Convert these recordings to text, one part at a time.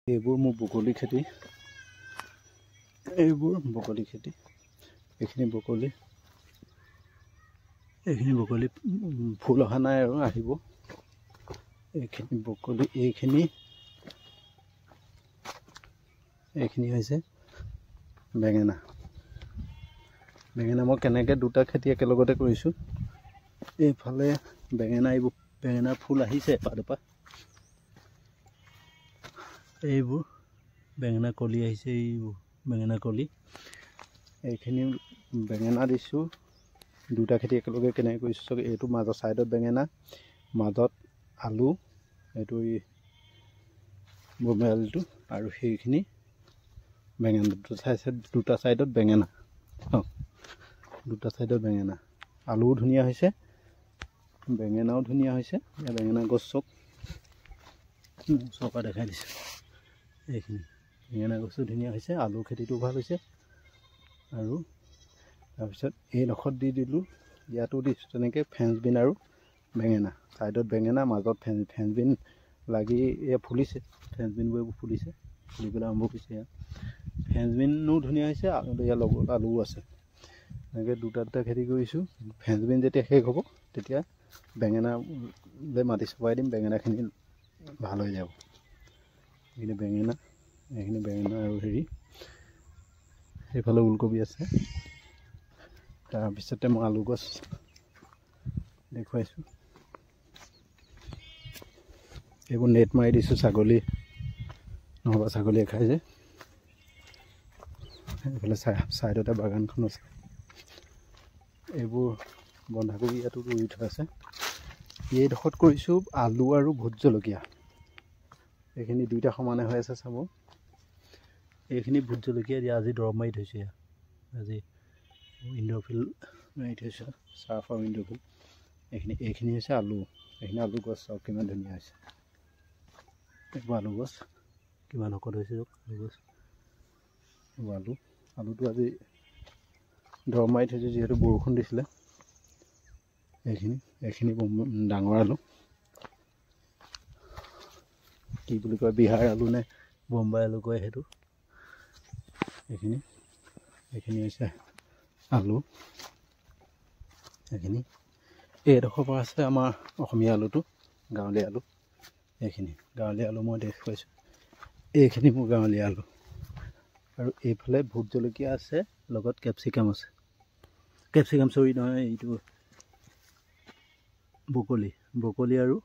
এইবোৰ মোৰ বকলি খেতি, এইবোৰ বকলি খেতি, এইখিনি বকলি ফুল অহা নাই আৰু আহিব। এইখিনি বকলি, এইখিনি হৈছে বেঙেনা। বেঙেনা মই কেনেকৈ দুটা খেতি একেলগতে কৰিছোঁ। এইফালে বেঙেনা, এইবোৰ বেঙেনাৰ ফুল আহিছে এপাহ দুপাহ। এইবোৰ বেঙেনা কলি আহিছে, এইবোৰ বেঙেনা কলি। এইখিনি বেঙেনা দিছোঁ। দুটা খেতি একেলগে কেনেকৈ কৰিছোঁ, এইটো মাজৰ ছাইডত বেঙেনা, মাজত আলু, এইটো বম্বে আলুটো, আৰু সেইখিনি বেঙেনা। দুটা ছাইডত বেঙেনা, দুটা ছাইডত বেঙেনা। আলুও ধুনীয়া হৈছে, বেঙেনাও ধুনীয়া হৈছে। বেঙেনা গছ চব চপা দেখাই দিছে। এইখিনি বেঙেনা গছো ধুনীয়া হৈছে, আলু খেতিটো ভাল হৈছে। আৰু তাৰপিছত এইডোখৰত দি দিলোঁ, ইয়াতো দিছোঁ তেনেকৈ ফ্ৰেঞ্চবিন আৰু বেঙেনা। ছাইডত বেঙেনা, মাজত ফ্ৰেঞ্চবিন লাগি এয়া ফুলিছে। ফ্ৰেঞ্চবিনবোৰ এইবোৰ ফুলিছে, ফুলিবলৈ আৰম্ভ কৰিছে। এয়া ফ্ৰেঞ্চবিনো ধুনীয়া হৈছে, ইয়াৰ লগত আলুও আছে। এনেকৈ দুটা খেতি কৰিছোঁ। ফ্ৰেঞ্চবিন যেতিয়া শেষ হ'ব তেতিয়া বেঙেনালৈ মাটি চপাই দিম, বেঙেনাখিনি ভাল হৈ যাব। এইখিনি বেঙেনা, আৰু সেইফালে ওলকবি আছে। তাৰপিছতে মই আলু গছ দেখুৱাইছোঁ। এইবোৰ নেট মাৰি দিছোঁ, ছাগলী নহ'বা ছাগলীয়ে খাই যে। এইফালে ছাইডতে বাগানখন আছে। এইবোৰ বন্ধাকবি ইয়াতো ৰুই থোৱা আছে। এইডোখৰত কৰিছোঁ আলু আৰু ভোট জলকীয়া। এইখিনি দুইটা সমানে হৈ আছে চাব। এইখিনি ভোট জলকীয়া দিয়া আজি দৰৱ মাৰি থৈছোঁ। ইয়াত আজি ইণ্ডোফিল মাৰি থৈছোঁ, চাৰ্ফ আৰু ইণ্ডোফিল। এইখিনি হৈছে আলু। এইখিনি আলু গছ চাওক কিমান ধুনীয়া হৈছে। এইবোৰ আলু গছ কিমান শকত হৈছে চাওক। আলু গছ, এইবোৰ আলুটো আজি দৰৱ মাৰি থৈছোঁ যিহেতু বৰষুণ দিছিলে। এইখিনি ডাঙৰ আলু, কি বুলি কয়, বিহাৰ আলু নে বোম্বাই আলু কয় সেইটো। এইখিনি হৈছে আলু। এইডোখৰ পৰা আছে আমাৰ অসমীয়া আলুটো, গাঁৱলীয়া আলু। এইখিনি গাঁৱলীয়া আলু মই দেখুৱাইছোঁ। এইখিনি মোৰ গাঁৱলীয়া আলু। আৰু এইফালে ভোট জলকীয়া আছে, লগত কেপচিকাম আছে। কেপচিকাম চৰি নহয়, এইটো বকলি আৰু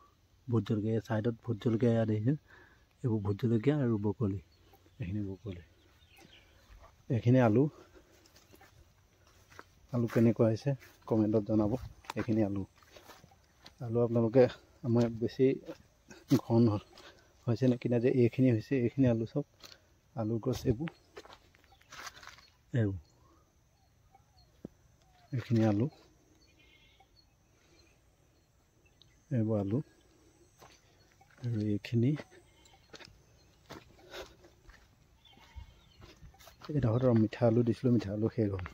ভোট জলকীয়া। ছাইডত ভোট জলকীয়া ইয়াত দেখিছোঁ। এইবোৰ ভোট জলকীয়া আৰু বকলি। এইখিনি বকলি, এইখিনি আলু কেনেকুৱা হৈছে কমেণ্টত জনাব। এইখিনি আলু আপোনালোকে আমাৰ বেছি ঘন হৈছে নে কিনা যে এইখিনি হৈছে। এইখিনি আলু চব আলু গছ। এইখিনি আলু, এইবোৰ আলু। আৰু এইখিনি এইডোখৰত মিঠা আলু দিছিলোঁ, মিঠা আলু শেষ হ'ল।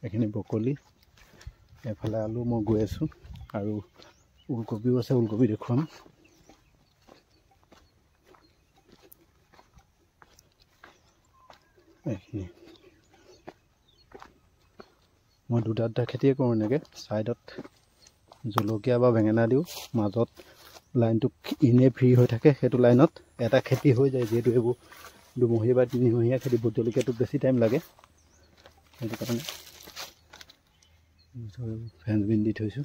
এইখিনি বকলি। এফালে আলু মই গৈ আছোঁ। আৰু ওলকবিও আছে, ওলকবি দেখুৱাম। এইখিনি মই দুটা খেতিয়ে কৰোঁ। এনেকৈ ছাইডত জলকীয়া বা বেঙেনা দিওঁ, মাজত লাইনটো এনেই ফ্ৰী হৈ থাকে। সেইটো লাইনত এটা খেতি হৈ যায়, যিহেতু এইবোৰ দুমহীয়া বা তিনিমহীয়া খেতি। ভোট জলকীয়াটো বেছি টাইম লাগে, সেইটো কাৰণে ফ্ৰেঞ্চবিন দি থৈছোঁ।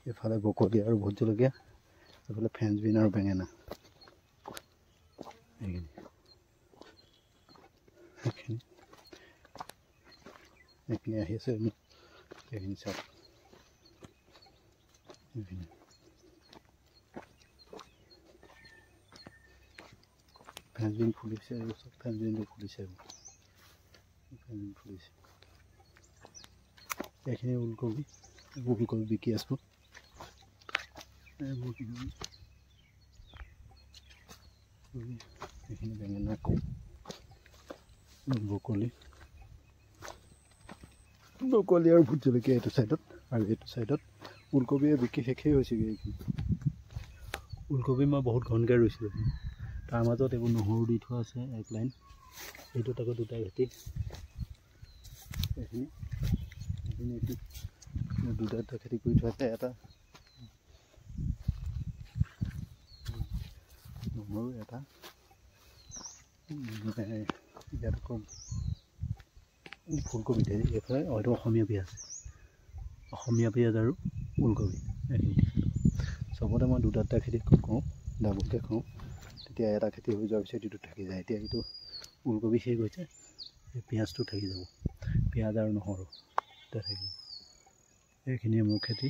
এইফালে বকলি আৰু ভোট জলকীয়া, এইফালে ফ্ৰেঞ্চবিন আৰু বেঙেনা। এইখিনি আহি আছে। এইখিনি চাওক, ফ্ৰেঞ্চবিন ফুলিছে। ফ্ৰেঞ্চবিনটো ফুলিছে, এইখিনি ওলকবি। ওলকবি বিকি আছোঁ। এইখিনি বেঙেনা, বকলি আৰু ভোট জলকীয়া এইটো ছাইডত। আৰু এইটো ছাইডত ওলকবিয়ে বিকি শেষেই হৈছেগৈ। এইখিনি ওলকবি মই বহুত ঘনকৈ ৰুইছিলোঁ তাৰ মাজত এইবোৰ নহৰু দি থোৱা আছে এক লাইন এইটোত আকৌ দুটা ভেটি এইখিনি দুটা খেতি কৰি থোৱা আছে এটা নহৰু এটা ইয়াত আকৌ ফুলকবি এইফালে হয়তো অসমীয়া পিঁয়াজ আৰু ওলকবি এইখিনি চবতে মই দুটা খেতি কৰোঁ ডাবুলকৈ কৰোঁ তেতিয়া এটা খেতি হৈ যোৱাৰ পিছত এইটো থাকি যায় এতিয়া এইটো ওলকবি শেষ হৈছে এই পিঁয়াজটো থাকি যাব পিঁয়াজ আৰু নহৰু দুটা থাকিব এইখিনিয়ে মোৰ খেতি